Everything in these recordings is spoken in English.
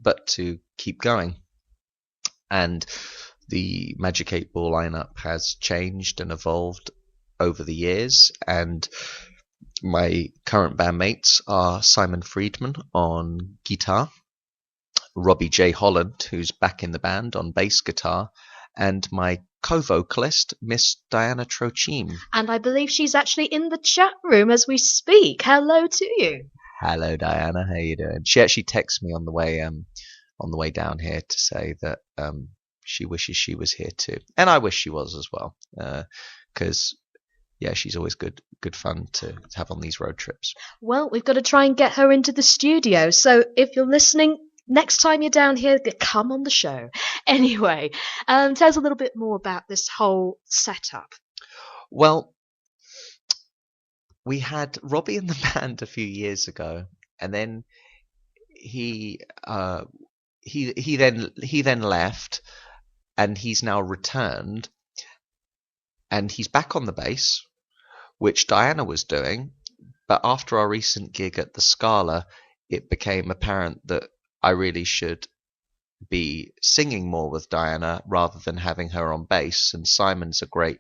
but to keep going. And the Magic 8 Ball lineup has changed and evolved over the years, and my current bandmates are Simon Friedman on guitar, Robbie J. Holland, who's back in the band on bass guitar, and my co-vocalist, Miss Diana Trochim. And I believe she's actually in the chat room as we speak. Hello to you. Hello, Diana. How you doing? She actually texted me on the way down here to say that she wishes she was here too, and I wish she was as well, because yeah, she's always good fun to have on these road trips. Well, we've got to try and get her into the studio. So if you're listening, next time you're down here, come on the show. Anyway, tell us a little bit more about this whole setup. Well, we had Robbie in the band a few years ago, and then he then left, and he's now returned, and he's back on the bass, which Diana was doing. But after our recent gig at the Scala, it became apparent that I really should be singing more with Diana rather than having her on bass. And Simon's a great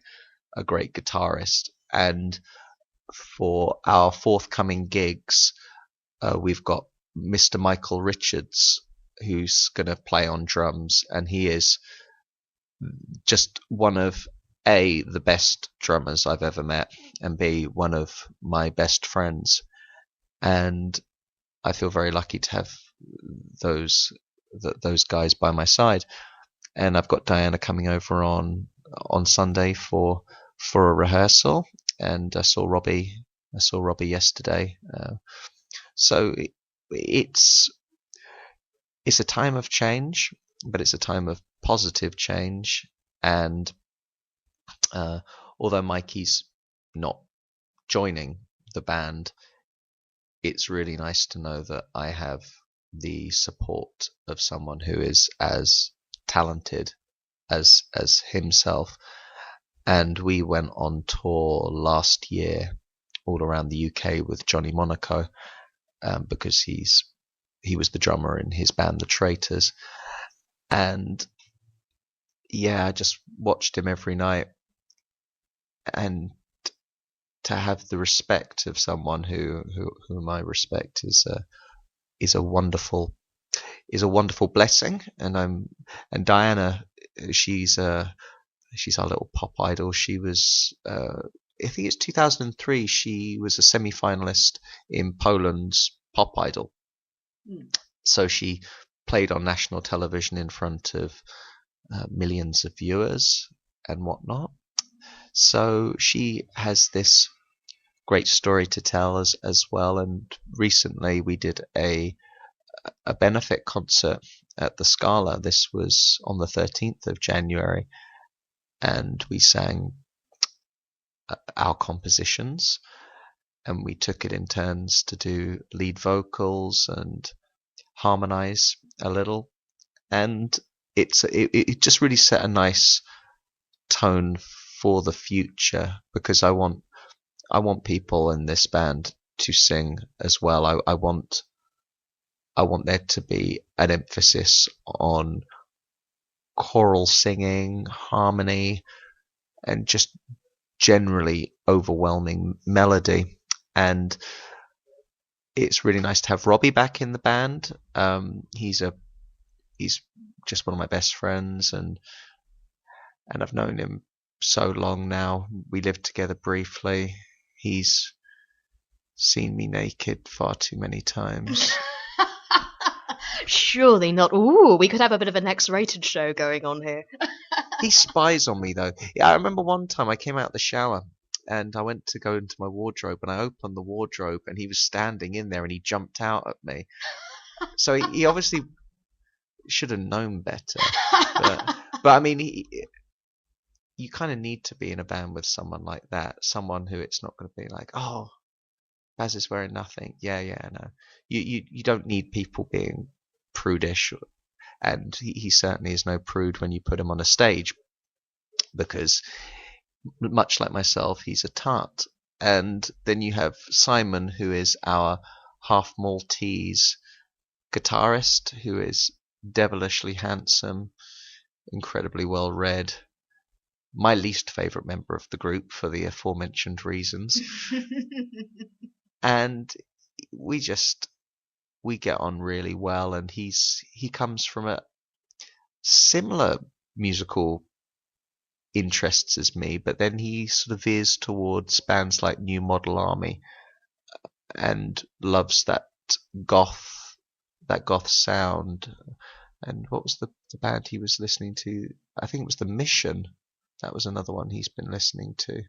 guitarist. And for our forthcoming gigs, we've got Mr. Michael Richards, who's going to play on drums, and he is just one of the best drummers I've ever met, and B, one of my best friends. And I feel very lucky to have those guys by my side. And I've got Diana coming over on Sunday for a rehearsal, and I saw Robbie yesterday. So it's a time of change, but it's a time of positive change. And although Mikey's not joining the band, it's really nice to know that I have the support of someone who is as talented as himself. And we went on tour last year all around the UK with Johnny Monaco, because he was the drummer in his band The Traitors. And yeah, I just watched him every night, and to have the respect of someone whom I respect is a wonderful blessing. And Diana, she's our little pop idol. She was, I think it's 2003, she was a semi-finalist in Poland's Pop Idol. So she played on national television in front of millions of viewers and whatnot. So she has this great story to tell as well. And recently we did a benefit concert at the Scala. This was on the 13th of January, and we sang our compositions, and we took it in turns to do lead vocals and harmonize a little. And it just really set a nice tone for the future, because I want people in this band to sing as well. I want there to be an emphasis on choral singing, harmony, and just generally overwhelming melody. And it's really nice to have Robbie back in the band. He's just one of my best friends, and I've known him so long now. We lived together briefly. He's seen me naked far too many times. Surely not. Ooh, we could have a bit of an X-rated show going on here. He spies on me, though. Yeah, I remember one time I came out of the shower and I went to go into my wardrobe, and I opened the wardrobe and he was standing in there and he jumped out at me. So he obviously should have known better. But I mean, you kind of need to be in a band with someone like that, someone who it's not going to be like, oh, Baz is wearing nothing. Yeah, no. You don't need people being prudish, and he certainly is no prude when you put him on a stage, because much like myself, he's a tart. And then you have Simon, who is our half Maltese guitarist, who is devilishly handsome, incredibly well read. My least favourite member of the group for the aforementioned reasons. And we get on really well, and he comes from a similar musical interests as me, but then he sort of veers towards bands like New Model Army and loves goth that goth sound. And what was the band he was listening to? I think it was The Mission. That was another one he's been listening to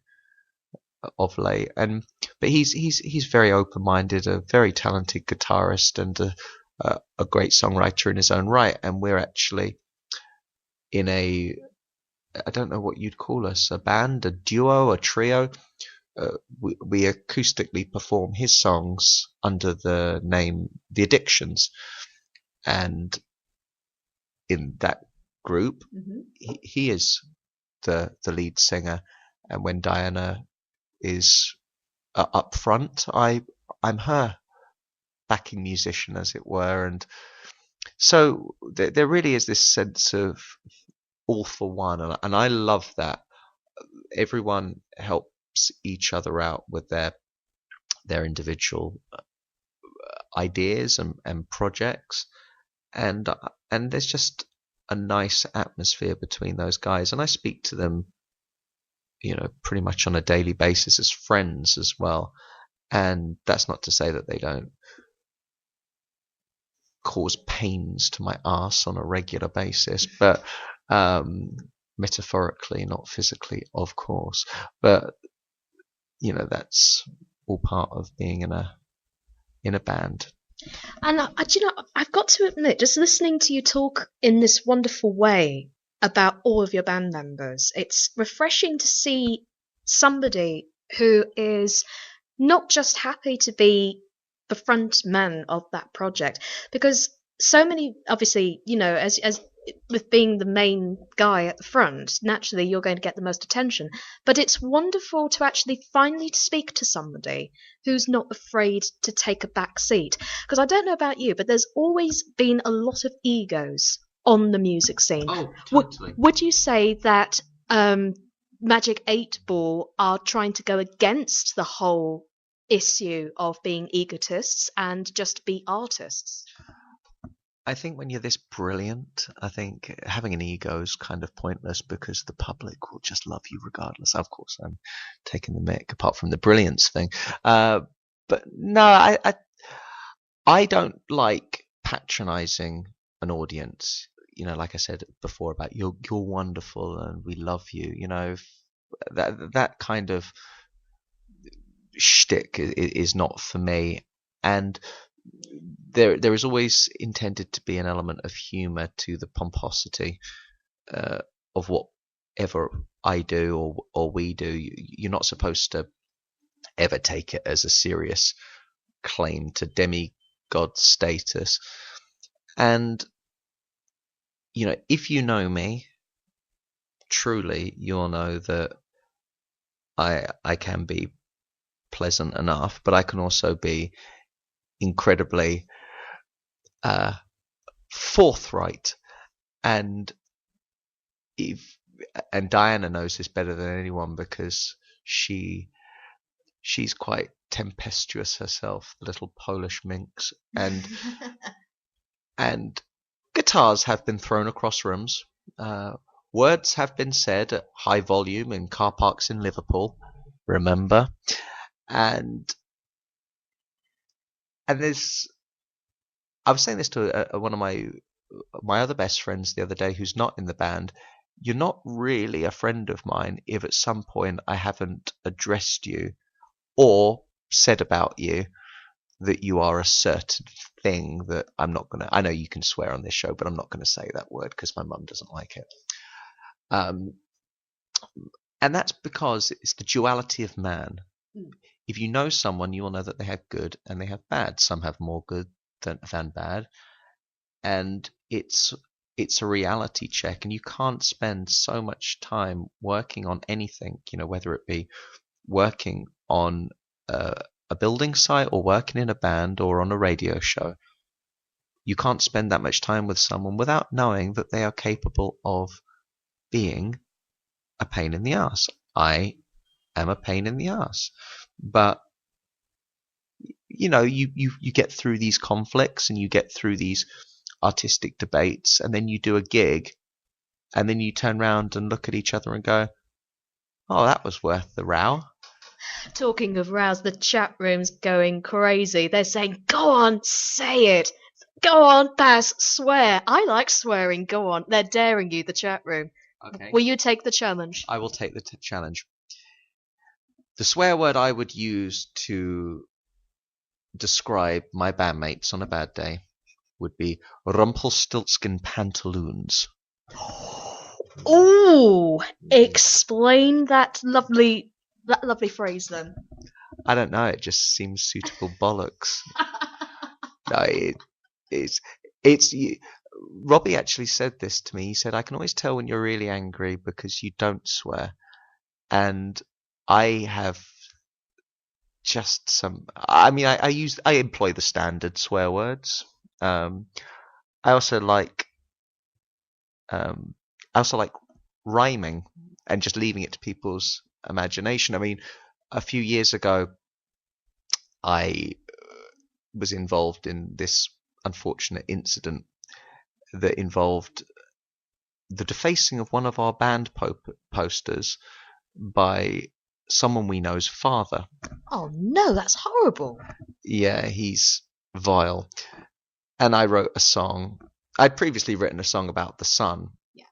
of late. But he's very open-minded, a very talented guitarist, and a great songwriter in his own right. And we're actually in I don't know what you'd call us, a band, a duo, a trio. We acoustically perform his songs under the name The Addictions. And in that group, he is the lead singer. And when Diana is up front, I'm her backing musician, as it were. And so there really is this sense of all for one, and I love that. Everyone helps each other out with their individual ideas and projects, and there's just a nice atmosphere between those guys, and I speak to them, pretty much on a daily basis as friends as well. And that's not to say that they don't cause pains to my arse on a regular basis, but metaphorically, not physically, of course. But that's all part of being in a band. And I've got to admit, just listening to you talk in this wonderful way about all of your band members, it's refreshing to see somebody who is not just happy to be the front man of that project, because so many, obviously, as with being the main guy at the front, naturally you're going to get the most attention. But it's wonderful to actually finally speak to somebody who's not afraid to take a back seat. Because I don't know about you, but there's always been a lot of egos on the music scene. Oh, totally. Would you say that Magic 8 Ball are trying to go against the whole issue of being egotists and just be artists? I think when you're this brilliant, I think having an ego is kind of pointless, because the public will just love you regardless. Of course, I'm taking the mick, apart from the brilliance thing. But no, I don't like patronizing an audience. Like I said before about you're wonderful and we love you. That kind of shtick is not for me. And there is always intended to be an element of humour to the pomposity of whatever I do or we do. You're not supposed to ever take it as a serious claim to demigod status. And if you know me truly, you'll know that I can be pleasant enough, but I can also be incredibly forthright, and Diana knows this better than anyone, because she's quite tempestuous herself, the little Polish minx, and and guitars have been thrown across rooms, words have been said at high volume in car parks in Liverpool, remember, and there's, I was saying this to one of my other best friends the other day, who's not in the band. You're not really a friend of mine if at some point I haven't addressed you or said about you that you are a certain thing that I'm not going to. I know you can swear on this show, but I'm not going to say that word because my mum doesn't like it. And that's because it's the duality of man. If you know someone, you will know that they have good and they have bad. Some have more good than bad, and it's a reality check. And you can't spend so much time working on anything, whether it be working on a building site or working in a band or on a radio show, you can't spend that much time with someone without knowing that they are capable of being a pain in the ass. I am a pain in the ass. But you get through these conflicts and you get through these artistic debates, and then you do a gig, and then you turn around and look at each other and go, oh, that was worth the row. Talking of rows, the chat room's going crazy. They're saying, go on, say it. Go on, Baz, swear. I like swearing, go on. They're daring you, the chat room. Okay. Will you take the challenge? I will take the challenge. The swear word I would use to describe my bandmates on a bad day would be Rumpelstiltskin pantaloons. Ooh, explain that lovely phrase then. I don't know, it just seems suitable bollocks. No, it's Robbie actually said this to me. He said, I can always tell when you're really angry because you don't swear. And I have just some, I mean, I employ the standard swear words. I also like rhyming and just leaving it to people's imagination. I mean, a few years ago, I was involved in this unfortunate incident that involved the defacing of one of our band posters by someone we know's father. Oh no, that's horrible. Yeah, he's vile. And I wrote a song. I'd previously written a song about the sun. Yeah.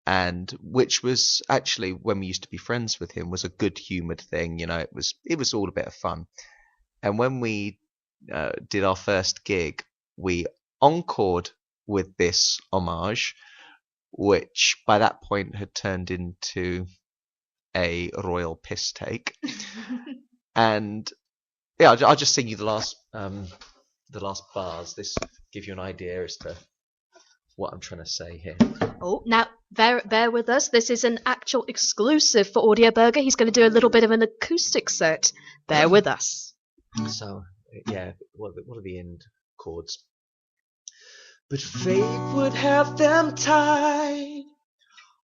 And which was actually, when we used to be friends with him, was a good-humoured thing. You know, it was all a bit of fun. And when we did our first gig, we encored with this homage, which by that point had turned into a royal piss take. And yeah, I'll just sing you the last bars. This give you an idea as to what I'm trying to say here. Oh, now bear with us. This is an actual exclusive for Audio Burger. He's going to do a little bit of an acoustic set. Bear with us. So yeah, what are the end chords? But fate would have them tied.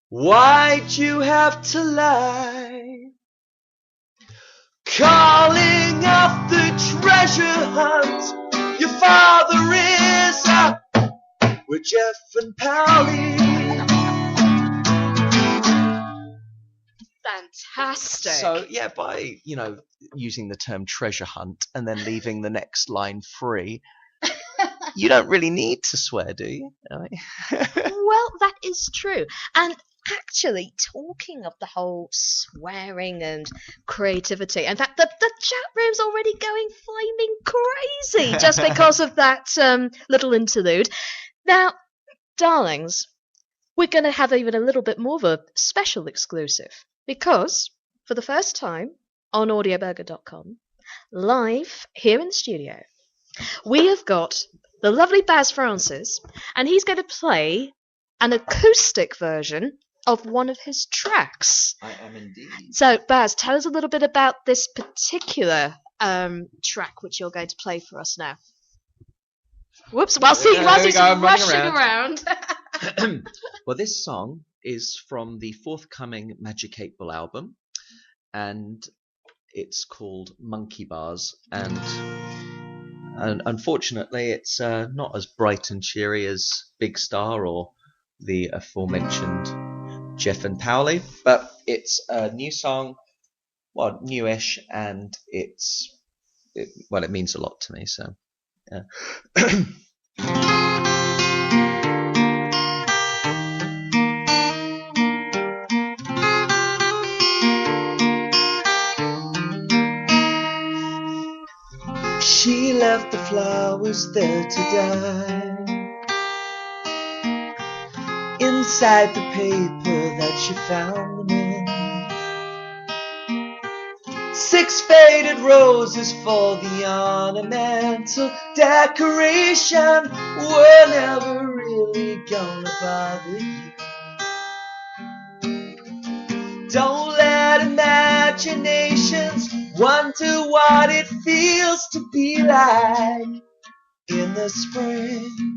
Why'd you have to lie? Calling off the treasure hunt. Your father is with Jeff and Pally. Fantastic. So yeah, by using the term treasure hunt and then leaving the next line free, you don't really need to swear, do you? Well, that is true. And actually, talking of the whole swearing and creativity, in fact, the chat room's already going flaming crazy just because of that little interlude. Now, darlings, we're going to have even a little bit more of a special exclusive because for the first time on audioburger.com, live here in the studio, we have got the lovely Baz Francis, and he's going to play an acoustic version of one of his tracks. I am indeed. So, Baz, tell us a little bit about this particular track which you're going to play for us now. Whoops, whilst he's rushing around. Well, this song is from the forthcoming Magic 8 Ball album, and it's called Monkey Bars, and unfortunately it's not as bright and cheery as Big Star or the aforementioned Jeff and Powley, but it's a new song, well, newish, and it means a lot to me, so yeah. She left the flowers there to die, inside the paper that she found them in. 6 faded roses for the ornamental decoration. We're never really gonna bother you. Don't let imaginations wonder what it feels to be like in the spring.